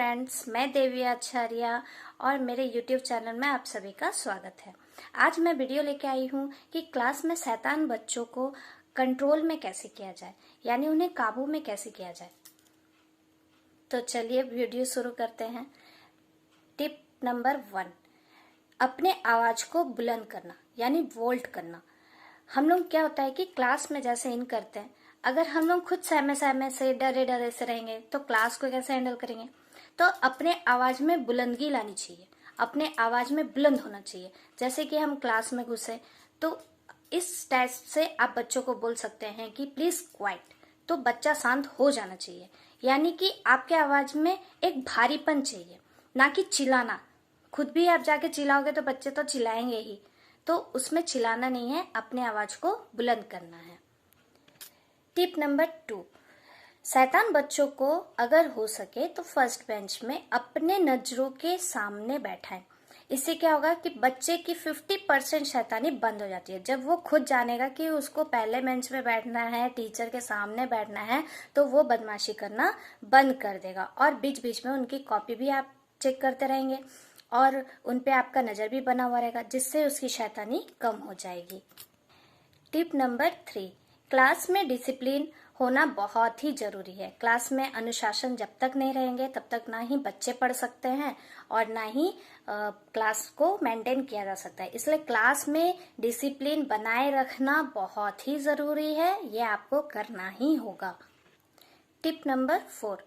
Friends, मैं देवी आचार्य और मेरे YouTube चैनल में आप सभी का स्वागत है। आज मैं वीडियो लेके आई हूँ कि क्लास में शैतान बच्चों को कंट्रोल में कैसे किया जाए, यानी उन्हें काबू में कैसे किया जाए। तो चलिए वीडियो शुरू करते हैं। टिप नंबर 1, अपने आवाज को बुलंद करना यानी वोल्ट करना। हम लोग क्या होता है कि क्लास में जैसे इन करते हैं, अगर हम लोग खुद सहमे सहमे से डरे डरे से रहेंगे तो क्लास को कैसे हैंडल करेंगे। तो अपने आवाज में बुलंदगी लानी चाहिए, अपने आवाज में बुलंद होना चाहिए। जैसे कि हम क्लास में घुसे तो इस टाइप से आप बच्चों को बोल सकते हैं कि प्लीज क्वाइट, तो बच्चा शांत हो जाना चाहिए। यानी कि आपके आवाज में एक भारीपन चाहिए, ना कि चिल्लाना। खुद भी आप जाके चिल्लाओगे तो बच्चे तो चिल्लाएंगे ही, तो उसमें चिल्लाना नहीं है, अपने आवाज को बुलंद करना है। टिप नंबर 2, शैतान बच्चों को अगर हो सके तो फर्स्ट बेंच में अपने नजरों के सामने बैठाएं। इससे क्या होगा कि बच्चे की 50% शैतानी बंद हो जाती है। जब वो खुद जानेगा कि उसको पहले बेंच में बैठना है, टीचर के सामने बैठना है, तो वो बदमाशी करना बंद कर देगा। और बीच बीच में उनकी कॉपी भी आप चेक करते रहेंगे और उन पे आपका नजर भी बना हुआ रहेगा, जिससे उसकी शैतानी कम हो जाएगी। टिप नंबर 3, क्लास में डिसिप्लिन होना बहुत ही जरूरी है। क्लास में अनुशासन जब तक नहीं रहेंगे तब तक ना ही बच्चे पढ़ सकते हैं और ना ही क्लास को मेंटेन किया जा सकता है। इसलिए क्लास में डिसिप्लिन बनाए रखना बहुत ही जरूरी है, ये आपको करना ही होगा। टिप नंबर 4,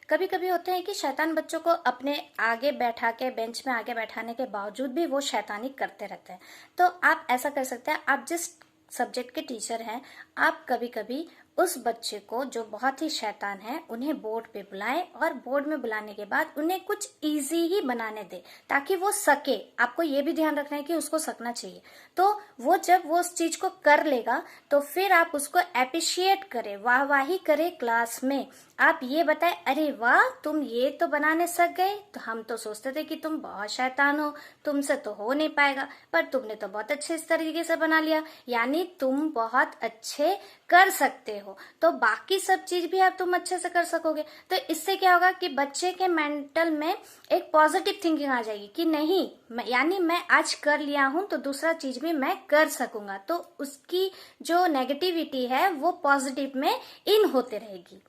कभी कभी होते हैं कि शैतान बच्चों को अपने आगे बैठा के, बेंच में आगे बैठाने के बावजूद भी वो शैतानी करते रहते हैं। तो आप ऐसा कर सकते हैं, आप जिस सब्जेक्ट के टीचर हैं, आप कभी कभी उस बच्चे को जो बहुत ही शैतान है उन्हें बोर्ड पे बुलाएं और बोर्ड में बुलाने के बाद उन्हें कुछ इजी ही बनाने दें ताकि वो सके। आपको ये भी ध्यान रखना है कि उसको सकना चाहिए। तो वो जब वो उस चीज को कर लेगा तो फिर आप उसको एप्रिशिएट करें, वाहवाही करें क्लास में। आप ये बताएं, अरे वाह तुम ये तो बनाने सक गए, तो हम तो सोचते थे कि तुम बहुत शैतान हो, तुमसे तो हो नहीं पाएगा, पर तुमने तो बहुत अच्छे इस तरीके से बना लिया, यानी तुम बहुत अच्छे कर सकते हो, तो बाकी सब चीज भी आप तुम अच्छे से कर सकोगे। तो इससे क्या होगा कि बच्चे के मेंटल में एक पॉजिटिव थिंकिंग आ जाएगी कि नहीं, यानी मैं आज कर लिया हूं तो दूसरा चीज भी मैं कर सकूंगा। तो उसकी जो नेगेटिविटी है वो पॉजिटिव में इन होते रहेगी।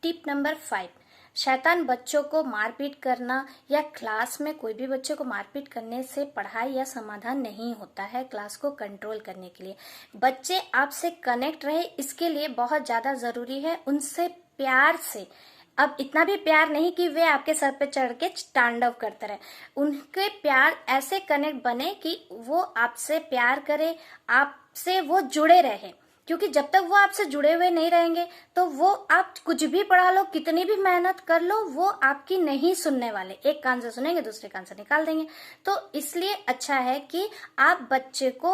टिप नंबर 5, शैतान बच्चों को मारपीट करना या क्लास में कोई भी बच्चे को मारपीट करने से पढ़ाई या समाधान नहीं होता है। क्लास को कंट्रोल करने के लिए बच्चे आपसे कनेक्ट रहे, इसके लिए बहुत ज्यादा जरूरी है उनसे प्यार से, अब इतना भी प्यार नहीं कि वे आपके सर पे चढ़ के तांडव करते रहे, उनके प्यार ऐसे कनेक्ट बने कि वो आपसे प्यार करे, आपसे वो जुड़े रहे। क्योंकि जब तक वो आपसे जुड़े हुए नहीं रहेंगे तो वो आप कुछ भी पढ़ा लो, कितनी भी मेहनत कर लो, वो आपकी नहीं सुनने वाले। एक कान से सुनेंगे, दूसरे कान से निकाल देंगे। तो इसलिए अच्छा है कि आप बच्चे को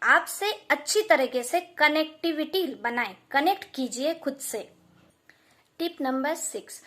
आपसे अच्छी तरीके से कनेक्टिविटी बनाएं, कनेक्ट कीजिए खुद से। टिप नंबर 6,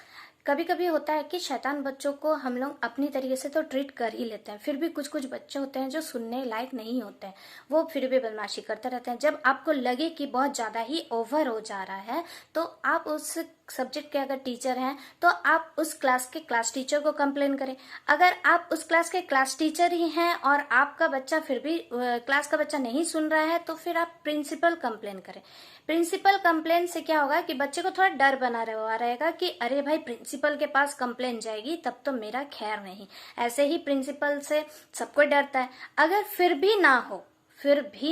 कभी कभी होता है कि शैतान बच्चों को हम लोग अपनी तरीके से तो ट्रीट कर ही लेते हैं, फिर भी कुछ कुछ बच्चे होते हैं जो सुनने लायक नहीं होते हैं, वो फिर भी बदमाशी करते रहते हैं। जब आपको लगे कि बहुत ज्यादा ही ओवर हो जा रहा है तो आप उस सब्जेक्ट के अगर टीचर हैं तो आप उस क्लास के क्लास टीचर को कंप्लेन करें। अगर आप उस क्लास के क्लास टीचर ही हैं और आपका बच्चा फिर भी क्लास का बच्चा नहीं सुन रहा है तो फिर आप प्रिंसिपल कंप्लेन करें। प्रिंसिपल कंप्लेन से क्या होगा कि बच्चे को थोड़ा डर बना हुआ रहेगा कि अरे भाई प्रिंसिपल के पास कंप्लेन जाएगी तब तो मेरा खैर नहीं। ऐसे ही प्रिंसिपल से सब कोई डरता है। अगर फिर भी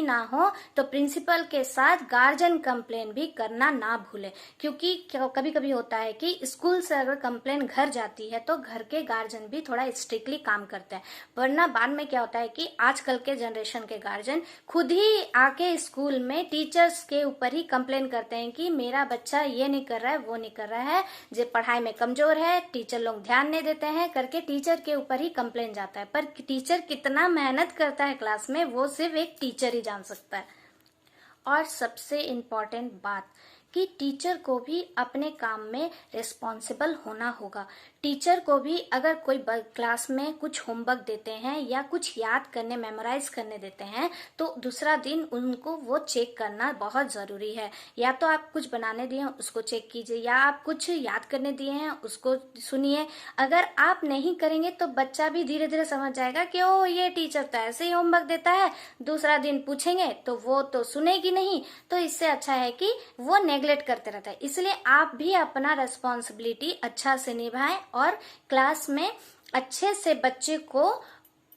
ना हो तो प्रिंसिपल के साथ गार्जियन कंप्लेन भी करना ना भूले, क्योंकि कभी कभी होता है कि स्कूल से अगर कंप्लेन घर जाती है तो घर के गार्जियन भी थोड़ा स्ट्रिक्टली काम करते हैं। वरना बाद में क्या होता है कि आजकल के जनरेशन के गार्जियन खुद ही आके स्कूल में टीचर्स के ऊपर ही कंप्लेन करते हैं कि मेरा बच्चा ये नहीं कर रहा है, वो नहीं कर रहा है, जो पढ़ाई में कमजोर है, टीचर लोग ध्यान नहीं देते हैं करके टीचर के ऊपर ही कंप्लेन जाता है। पर टीचर कितना मेहनत करता है क्लास में वो सिर्फ एक टीचर ही जान सकता है। और सबसे इम्पोर्टेंट बात कि टीचर को भी अपने काम में रिस्पॉन्सिबल होना होगा। टीचर को भी अगर कोई क्लास में कुछ होमवर्क देते हैं या कुछ याद करने मेमोराइज करने देते हैं तो दूसरा दिन उनको वो चेक करना बहुत ज़रूरी है। या तो आप कुछ बनाने दिए हैं उसको चेक कीजिए, या आप कुछ याद करने दिए हैं उसको सुनिए। अगर आप नहीं करेंगे तो बच्चा भी धीरे धीरे समझ जाएगा कि ओ ये टीचर तो ऐसे ही होमवर्क देता है, दूसरा दिन पूछेंगे तो वो तो सुनेगी नहीं। तो इससे अच्छा है कि वो नेग्लेक्ट करते रहता है। इसलिए आप भी अपना रेस्पॉन्सिबिलिटी अच्छा से निभाएं और क्लास में अच्छे से बच्चे को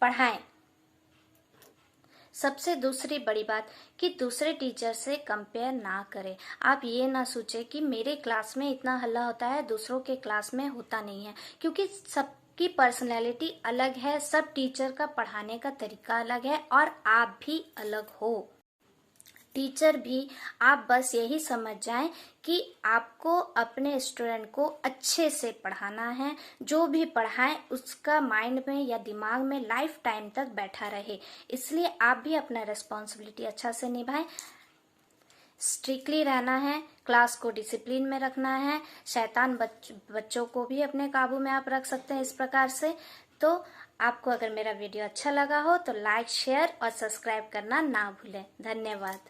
पढ़ाएं। सबसे दूसरी बड़ी बात कि दूसरे टीचर से कंपेयर ना करें। आप ये ना सोचें कि मेरे क्लास में इतना हल्ला होता है, दूसरों के क्लास में होता नहीं है, क्योंकि सबकी पर्सनैलिटी अलग है, सब टीचर का पढ़ाने का तरीका अलग है और आप भी अलग हो। टीचर भी आप बस यही समझ जाएं कि आपको अपने स्टूडेंट को अच्छे से पढ़ाना है। जो भी पढ़ाएं उसका माइंड में या दिमाग में लाइफ टाइम तक बैठा रहे। इसलिए आप भी अपना रिस्पॉन्सिबिलिटी अच्छा से निभाएं। स्ट्रिक्टली रहना है, क्लास को डिसिप्लिन में रखना है। शैतान बच्चों को भी अपने काबू में आप रख सकते हैं इस प्रकार से। तो आपको अगर मेरा वीडियो अच्छा लगा हो तो लाइक, शेयर और सब्सक्राइब करना ना भूलें। धन्यवाद।